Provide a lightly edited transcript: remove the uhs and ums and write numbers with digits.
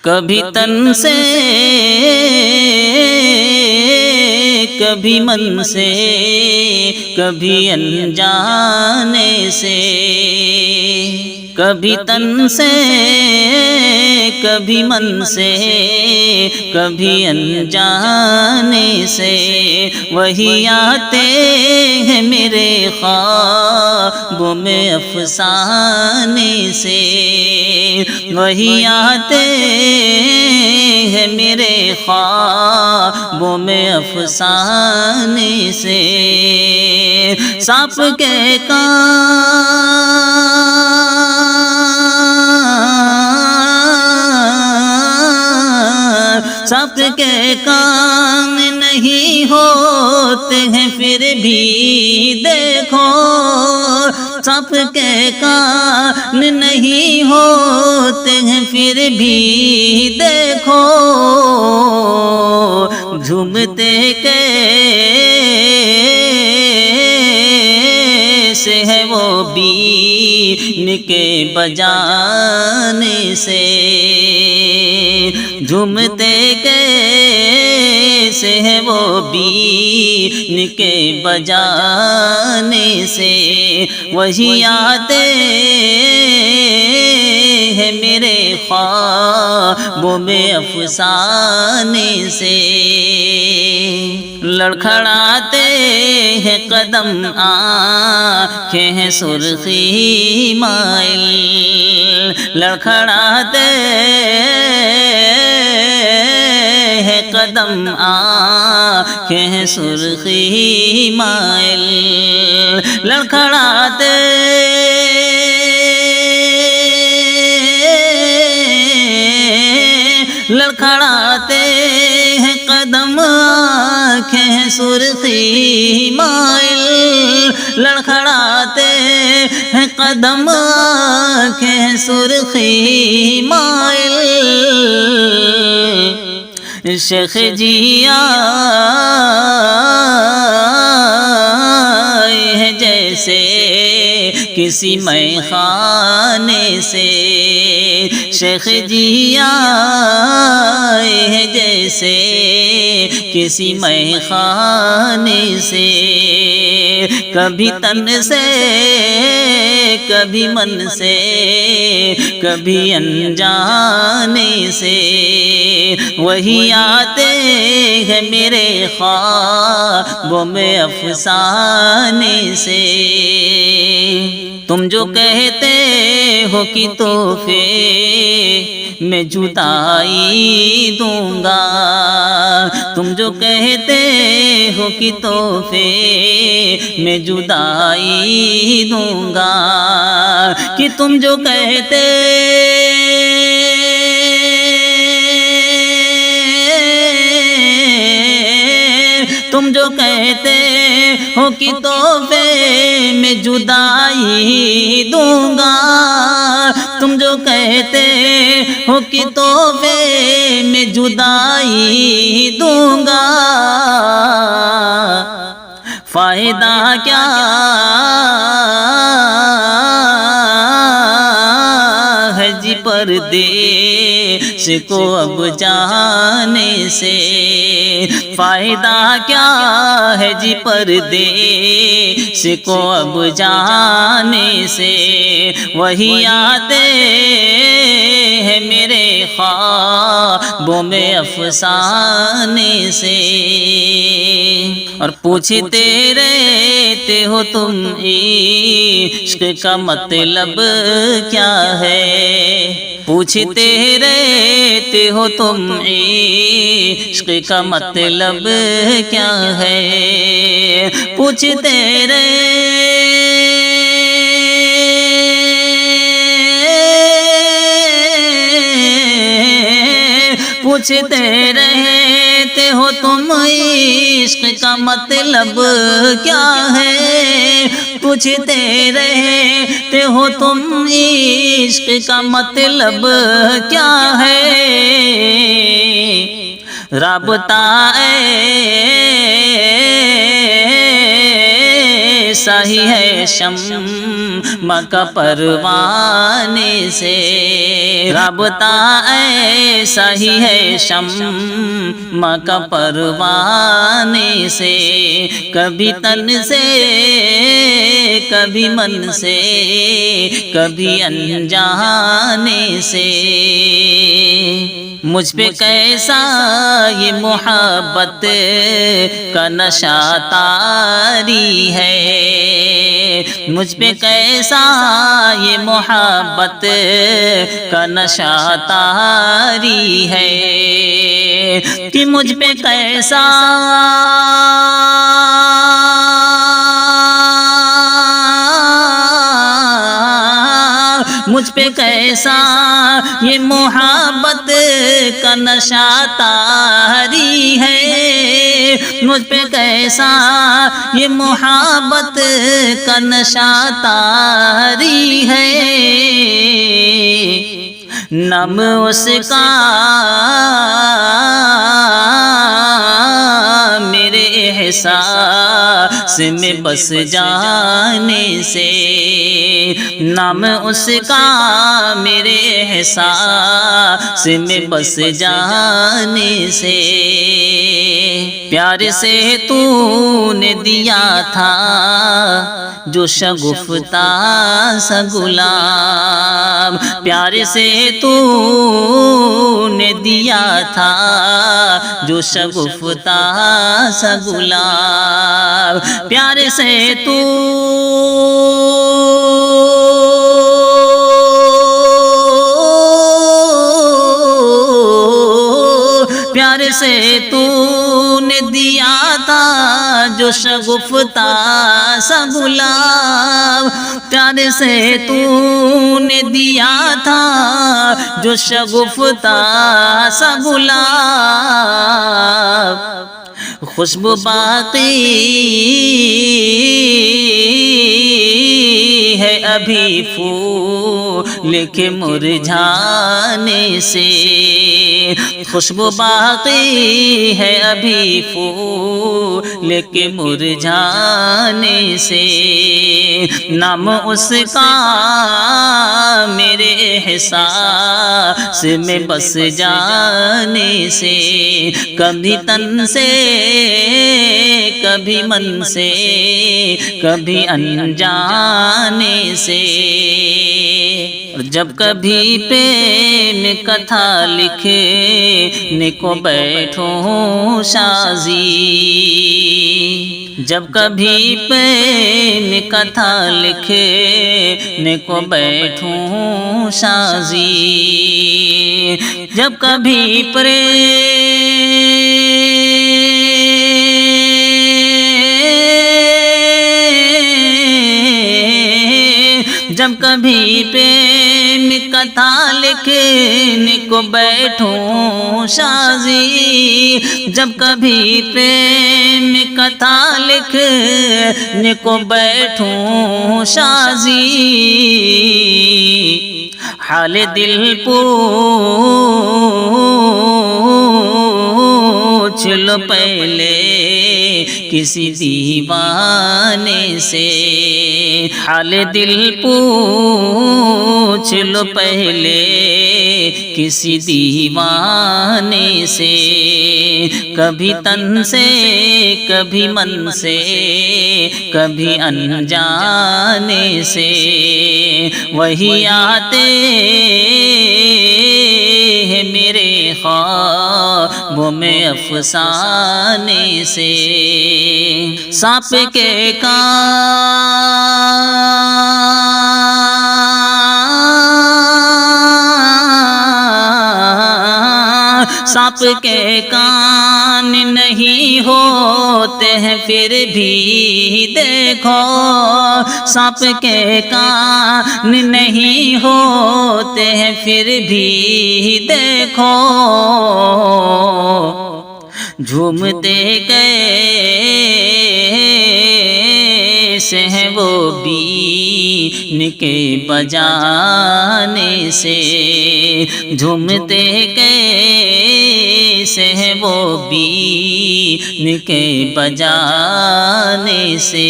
کبھی تن سے کبھی من سے کبھی انجانے سے، کبھی تن سے کبھی من سے کبھی انجانے سے، وہی آتے ہیں میرے خوابوں میں افسانے سے، وہی آتے ہیں میرے خوابوں میں افسانے سے، سانپ کے سانپ کے کان نہیں ہوتے ہیں پھر بھی دیکھو، سانپ کے کان نہیں ہوتے ہیں پھر بھی دیکھو، جھومتے کیسے ہے وہ بین کے بجانے سے، جھومتے کیسے ہے وہ بین کے بجانے سے، وہی آتے ہیں میرے خوابوں میں افسانے سے، لڑکھڑاتے ہیں قدم آنکھیں ہیں سرخی مائل، لڑکھڑاتے ہیں قدم آنکھیں ہیں سرخی مائل، لڑکھڑاتے لڑکھڑاتے ہیں قدم آنکھیں ہیں سرخی مائل، لڑکھڑاتے ہیں قدم آنکھیں ہیں سرخی مائل، شیخ جی آئے ہیں جیسے کسی مے خانے سے، شیخ جی آئے ہیں جیسے کسی مے خانے سے، کبھی تن سے کبھی من سے کبھی انجانے سے، وہی آتے ہیں میرے خوابوں میں افسانے سے، تم جو کہتے ہو کہ تحفے میں جدائی دوں گا، تم جو کہتے ہو کہ تحفے میں جدائی دوں گا، کہ تم جو کہتے تم جو کہتے ہو کہ تحفے میں جدائی دوں گا، تم جو کہتے ہو کہ تحفے میں جدائی دوں گا، فائدہ کیا ہے جی پردیس کو اب جانے سے، فائدہ کیا ہے جی پردیس کو اب جانے سے، وہی آتے ہیں میرے خوابوں میں افسانے سے، اور پوچھتے رہتے ہو تم عشق کا مطلب کیا ہے، پوچھتے رہتے ہو تم عشق کا مطلب کیا ہے، پوچھتے پوچھتے رہتے ہو تم عشق کا مطلب کیا ہے، پوچھتے رہتے ہو تم عشق کا مطلب کیا ہے، رابطہ ایسا ہی ہے شمع کا پروانے سے، رابطہ ایسا ہی ہے شمع کا پروانے سے، کبھی تن سے کبھی من سے کبھی انجانے سے، مجھ پہ کیسا یہ محبت کا نشہ طاری ہے، مجھ پہ کیسا یہ محبت کا نشہ طاری ہے، کہ مجھ پہ کیسا مجھ پہ کیسا یہ محبت کا نشہ طاری ہے، مجھ پہ کیسا یہ محبت کا نشہ طاری ہے، نام اس کا میرے احساس میں بس جانے سے، نام اس کا میرے احساس میں بس جانے سے، پیار سے تو نے دیا تھا جو شگفتہ سا گلاب، پیار سے تو نے دیا تھا جو شگفتہ سا گلاب، پیار سے تو پیار سے تو نے دیا تھا جو شگفتہ سا گلاب، پیار سے تو نے دیا تھا جو شگفتہ سا گلاب، خوشبو باقی ہے ابھی پھول کے مرجھانے سے، خوشبو باقی ہے ابھی پھول کے مرجھانے سے، نام اس کا میرے احساس میں بس جانے سے، کبھی تن سے کبھی من سے کبھی انجانے سے، جب کبھی پریم کتھا لکھنے کو بیٹھوں شازی، جب کبھی پریم کتھا لکھنے کو بیٹھوں شازی، جب کبھی جب کبھی پریم کتھا لکھنے کو بیٹھوں شازی، جب کبھی پریم کتھا لکھنے کو بیٹھوں شازی، حال دل پوچھ لو پہلے کسی دیوانے سے، حال دل پوچھ لو پہلے کسی دیوانے سے، کبھی تن سے کبھی من سے کبھی انجانے سے، وہی آتے ہیں میرے خوابوں میں افسانے سے، سانپ کے سانپ کے کان نہیں ہوتے ہیں پھر بھی دیکھو، سانپ کے کان نہیں ہوتے ہیں پھر بھی دیکھو، جھومتے کیسے ہیں وہ بھی کے بجانے سے، جھومتے کیسے ہیں وہ بین کے بجانے سے۔